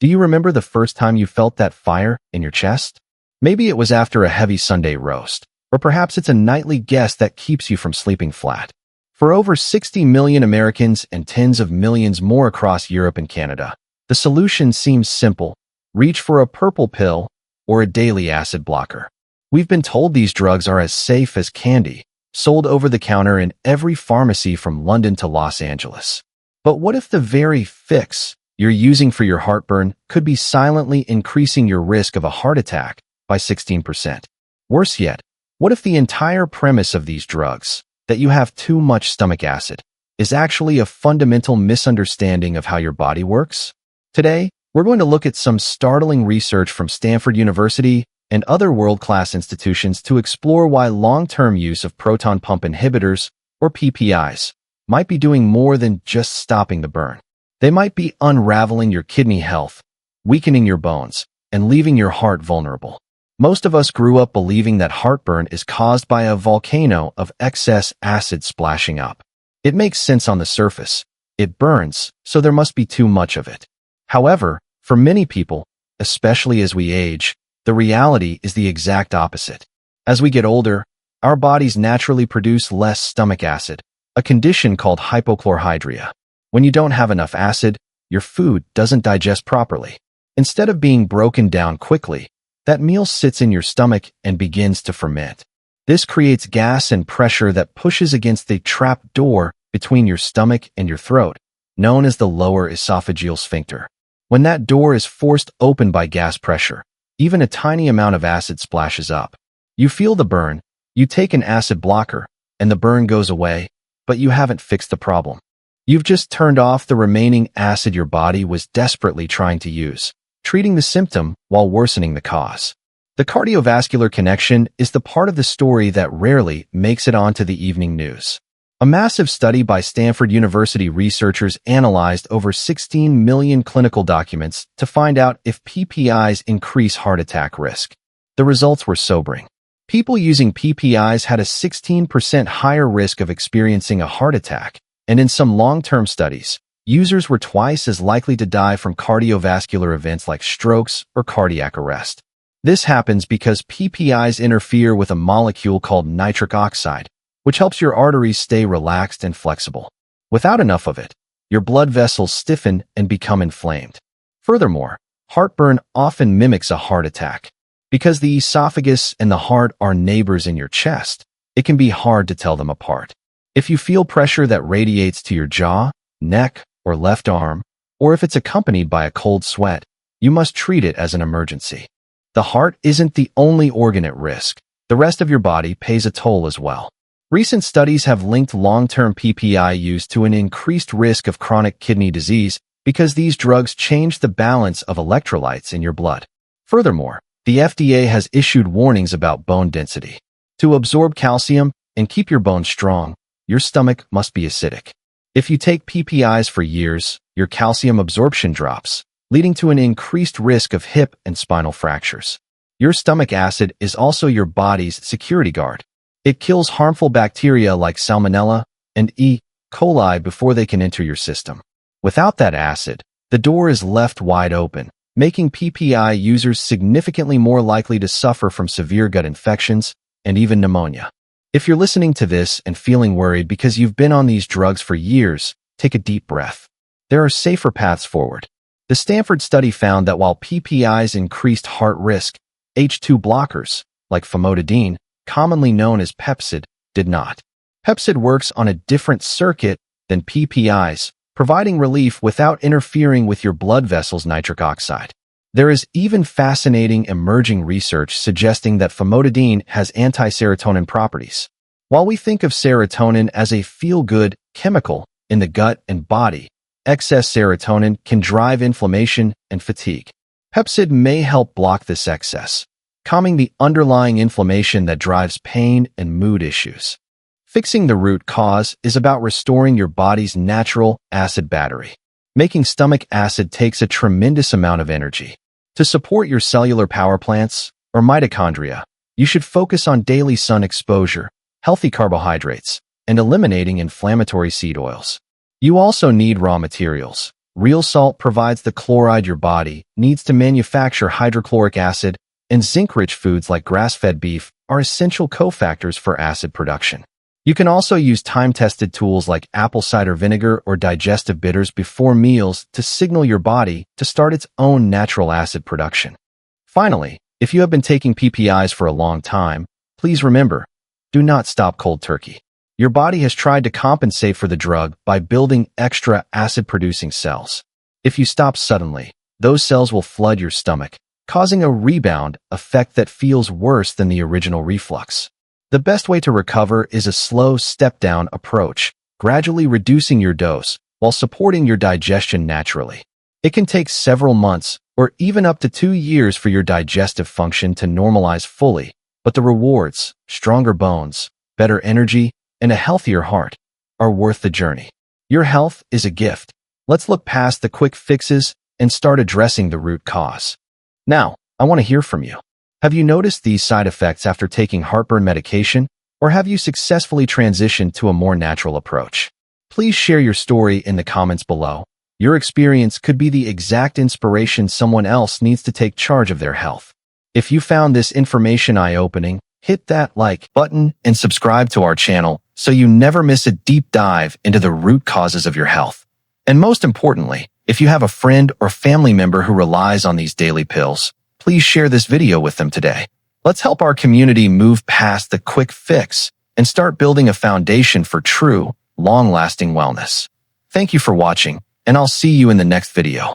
Do you remember the first time you felt that fire in your chest? Maybe it was after a heavy Sunday roast, or perhaps it's a nightly guest that keeps you from sleeping flat. For over 60 million Americans and tens of millions more across Europe and Canada, the solution seems simple. Reach for a purple pill or a daily acid blocker. We've been told these drugs are as safe as candy, sold over the counter in every pharmacy from London to Los Angeles. But what if the very fix you're using for your heartburn could be silently increasing your risk of a heart attack by 16%? Worse yet, what if the entire premise of these drugs, that you have too much stomach acid, is actually a fundamental misunderstanding of how your body works? Today, we're going to look at some startling research from Stanford University and other world-class institutions to explore why long-term use of proton pump inhibitors, or PPIs, might be doing more than just stopping the burn. They might be unraveling your kidney health, weakening your bones, and leaving your heart vulnerable. Most of us grew up believing that heartburn is caused by a volcano of excess acid splashing up. It makes sense on the surface. It burns, so there must be too much of it. However, for many people, especially as we age, the reality is the exact opposite. As we get older, our bodies naturally produce less stomach acid, a condition called hypochlorhydria. When you don't have enough acid, your food doesn't digest properly. Instead of being broken down quickly, that meal sits in your stomach and begins to ferment. This creates gas and pressure that pushes against the trap door between your stomach and your throat, known as the lower esophageal sphincter. When that door is forced open by gas pressure, even a tiny amount of acid splashes up. You feel the burn, you take an acid blocker, and the burn goes away, but you haven't fixed the problem. You've just turned off the remaining acid your body was desperately trying to use, treating the symptom while worsening the cause. The cardiovascular connection is the part of the story that rarely makes it onto the evening news. A massive study by Stanford University researchers analyzed over 16 million clinical documents to find out if PPIs increase heart attack risk. The results were sobering. People using PPIs had a 16% higher risk of experiencing a heart attack, and in some long-term studies, users were twice as likely to die from cardiovascular events like strokes or cardiac arrest. This happens because PPIs interfere with a molecule called nitric oxide, which helps your arteries stay relaxed and flexible. Without enough of it, your blood vessels stiffen and become inflamed. Furthermore, heartburn often mimics a heart attack. Because the esophagus and the heart are neighbors in your chest, it can be hard to tell them apart. If you feel pressure that radiates to your jaw, neck, or left arm, or if it's accompanied by a cold sweat, you must treat it as an emergency. The heart isn't the only organ at risk. The rest of your body pays a toll as well. Recent studies have linked long-term PPI use to an increased risk of chronic kidney disease because these drugs change the balance of electrolytes in your blood. Furthermore, the FDA has issued warnings about bone density. To absorb calcium and keep your bones strong, your stomach must be acidic. If you take PPIs for years, your calcium absorption drops, leading to an increased risk of hip and spinal fractures. Your stomach acid is also your body's security guard. It kills harmful bacteria like Salmonella and E. coli before they can enter your system. Without that acid, the door is left wide open, making PPI users significantly more likely to suffer from severe gut infections and even pneumonia. If you're listening to this and feeling worried because you've been on these drugs for years, take a deep breath. There are safer paths forward. The Stanford study found that while PPIs increased heart risk, H2 blockers, like famotidine, commonly known as Pepcid, did not. Pepcid works on a different circuit than PPIs, providing relief without interfering with your blood vessels' nitric oxide. There is even fascinating emerging research suggesting that famotidine has anti-serotonin properties. While we think of serotonin as a feel-good chemical in the gut and body, excess serotonin can drive inflammation and fatigue. Pepcid may help block this excess, calming the underlying inflammation that drives pain and mood issues. Fixing the root cause is about restoring your body's natural acid battery. Making stomach acid takes a tremendous amount of energy. To support your cellular power plants, or mitochondria, you should focus on daily sun exposure, healthy carbohydrates, and eliminating inflammatory seed oils. You also need raw materials. Real salt provides the chloride your body needs to manufacture hydrochloric acid, and zinc-rich foods like grass-fed beef are essential cofactors for acid production. You can also use time-tested tools like apple cider vinegar or digestive bitters before meals to signal your body to start its own natural acid production. Finally, if you have been taking PPIs for a long time, please remember, do not stop cold turkey. Your body has tried to compensate for the drug by building extra acid-producing cells. If you stop suddenly, those cells will flood your stomach, causing a rebound effect that feels worse than the original reflux. The best way to recover is a slow step-down approach, gradually reducing your dose while supporting your digestion naturally. It can take several months or even up to 2 years for your digestive function to normalize fully, but the rewards, stronger bones, better energy, and a healthier heart, are worth the journey. Your health is a gift. Let's look past the quick fixes and start addressing the root cause. Now, I want to hear from you. Have you noticed these side effects after taking heartburn medication, or have you successfully transitioned to a more natural approach? Please share your story in the comments below. Your experience could be the exact inspiration someone else needs to take charge of their health. If you found this information eye-opening, hit that like button and subscribe to our channel so you never miss a deep dive into the root causes of your health. And most importantly, if you have a friend or family member who relies on these daily pills, please share this video with them today. Let's help our community move past the quick fix and start building a foundation for true, long-lasting wellness. Thank you for watching, and I'll see you in the next video.